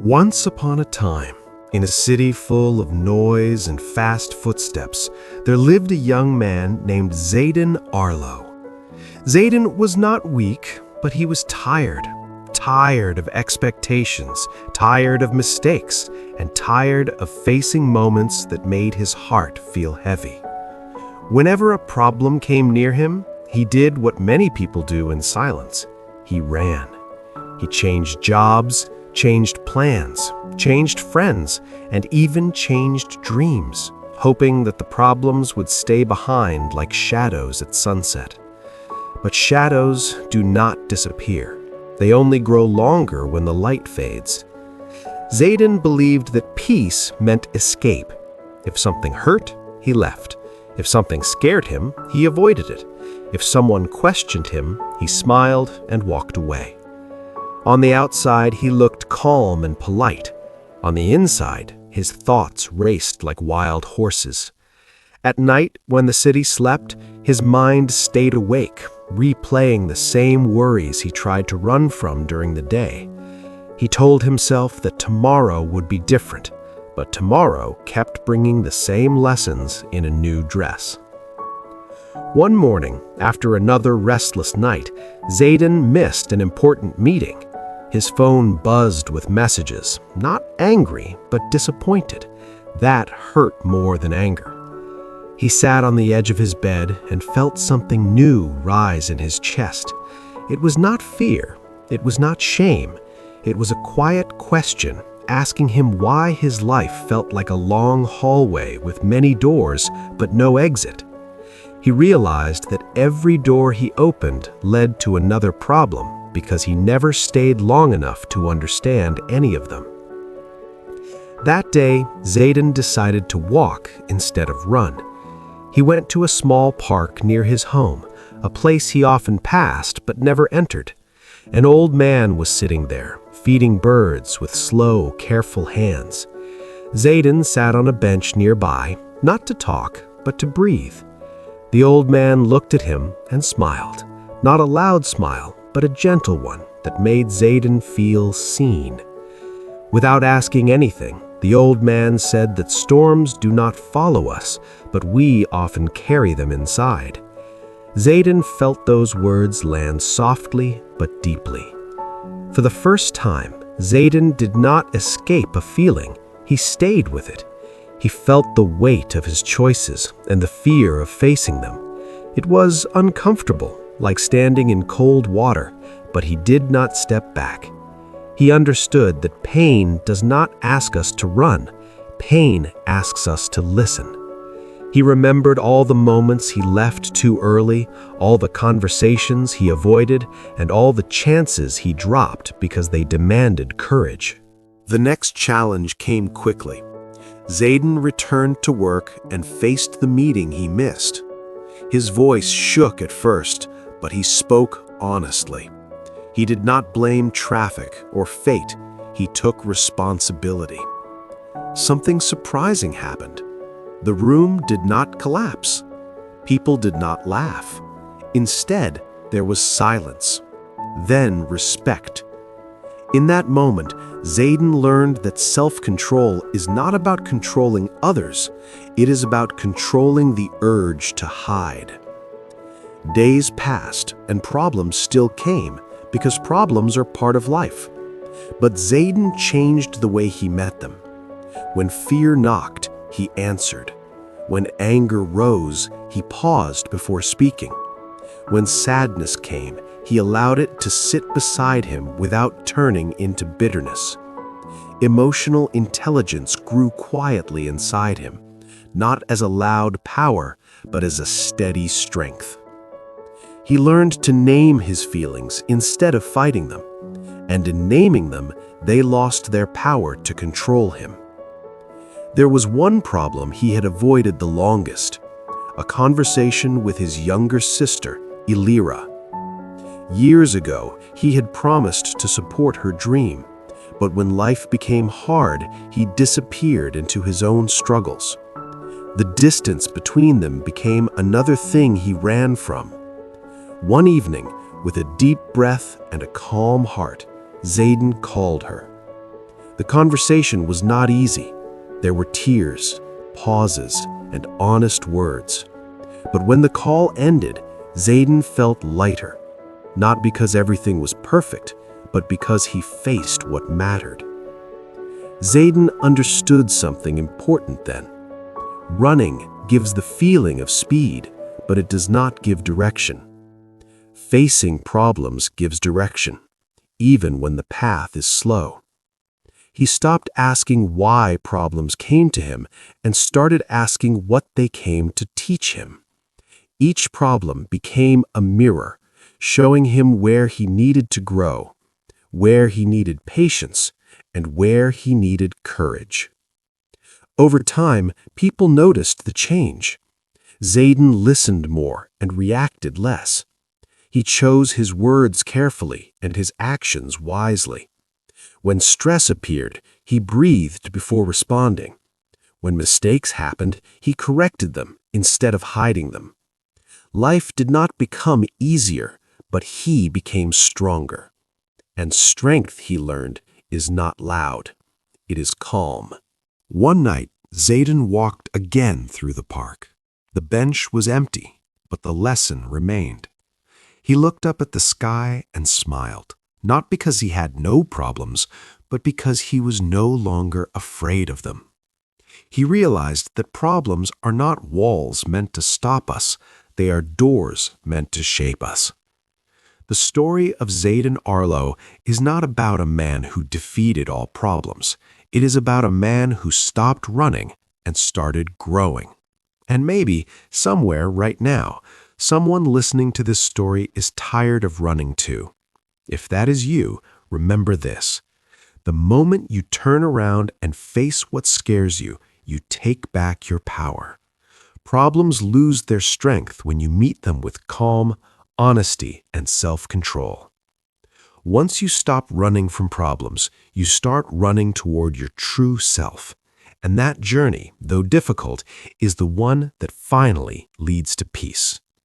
Once upon a time, in a city full of noise and fast footsteps, there lived a young man named Zayden Arlo. Zayden was not weak, but he was tired. Tired of expectations, tired of mistakes, and tired of facing moments that made his heart feel heavy. Whenever a problem came near him, he did what many people do in silence. He ran. He changed jobs, changed plans, changed friends, and even changed dreams, hoping that the problems would stay behind like shadows at sunset. But shadows do not disappear. They only grow longer when the light fades. Zayden believed that peace meant escape. If something hurt, he left. If something scared him, he avoided it. If someone questioned him, he smiled and walked away. On the outside, he looked calm and polite. On the inside, his thoughts raced like wild horses. At night, when the city slept, his mind stayed awake, replaying the same worries he tried to run from during the day. He told himself that tomorrow would be different, but tomorrow kept bringing the same lessons in a new dress. One morning, after another restless night, Zayden missed an important meeting. His phone buzzed with messages, not angry, but disappointed. That hurt more than anger. He sat on the edge of his bed and felt something new rise in his chest. It was not fear. It was not shame. It was a quiet question asking him why his life felt like a long hallway with many doors but no exit. He realized that every door he opened led to another problem because he never stayed long enough to understand any of them. That day, Zayden decided to walk instead of run. He went to a small park near his home, a place he often passed but never entered. An old man was sitting there, feeding birds with slow, careful hands. Zayden sat on a bench nearby, not to talk, but to breathe. The old man looked at him and smiled, not a loud smile, but a gentle one that made Zayden feel seen. Without asking anything, the old man said that storms do not follow us, but we often carry them inside. Zayden felt those words land softly but deeply. For the first time, Zayden did not escape a feeling. He stayed with it. He felt the weight of his choices and the fear of facing them. It was uncomfortable, like standing in cold water, but he did not step back. He understood that pain does not ask us to run. Pain asks us to listen. He remembered all the moments he left too early, all the conversations he avoided, and all the chances he dropped because they demanded courage. The next challenge came quickly. Zayden returned to work and faced the meeting he missed. His voice shook at first, but he spoke honestly. He did not blame traffic or fate. He took responsibility. Something surprising happened. The room did not collapse. People did not laugh. Instead, there was silence. Then respect. In that moment, Zayden learned that self-control is not about controlling others. It is about controlling the urge to hide. Days passed, and problems still came, because problems are part of life. But Zayden changed the way he met them. When fear knocked, he answered. When anger rose, he paused before speaking. When sadness came, he allowed it to sit beside him without turning into bitterness. Emotional intelligence grew quietly inside him, not as a loud power, but as a steady strength. He learned to name his feelings instead of fighting them, and in naming them, they lost their power to control him. There was one problem he had avoided the longest, a conversation with his younger sister, Elira. Years ago, he had promised to support her dream, but when life became hard, he disappeared into his own struggles. The distance between them became another thing he ran from. One evening, with a deep breath and a calm heart, Zayden called her. The conversation was not easy. There were tears, pauses, and honest words. But when the call ended, Zayden felt lighter, not because everything was perfect, but because he faced what mattered. Zayden understood something important then. Running gives the feeling of speed, but it does not give direction. Facing problems gives direction, even when the path is slow. He stopped asking why problems came to him and started asking what they came to teach him. Each problem became a mirror, showing him where he needed to grow, where he needed patience, and where he needed courage. Over time, people noticed the change. Zayden listened more and reacted less. He chose his words carefully and his actions wisely. When stress appeared, he breathed before responding. When mistakes happened, he corrected them instead of hiding them. Life did not become easier, but he became stronger. And strength, he learned, is not loud. It is calm. One night, Zayden walked again through the park. The bench was empty, but the lesson remained. He looked up at the sky and smiled, not because he had no problems, but because he was no longer afraid of them. He realized that problems are not walls meant to stop us, they are doors meant to shape us. The story of Zayden Arlo is not about a man who defeated all problems. It is about a man who stopped running and started growing. And maybe, somewhere right now, someone listening to this story is tired of running too. If that is you, remember this. The moment you turn around and face what scares you, you take back your power. Problems lose their strength when you meet them with calm, honesty, and self-control. Once you stop running from problems, you start running toward your true self. And that journey, though difficult, is the one that finally leads to peace.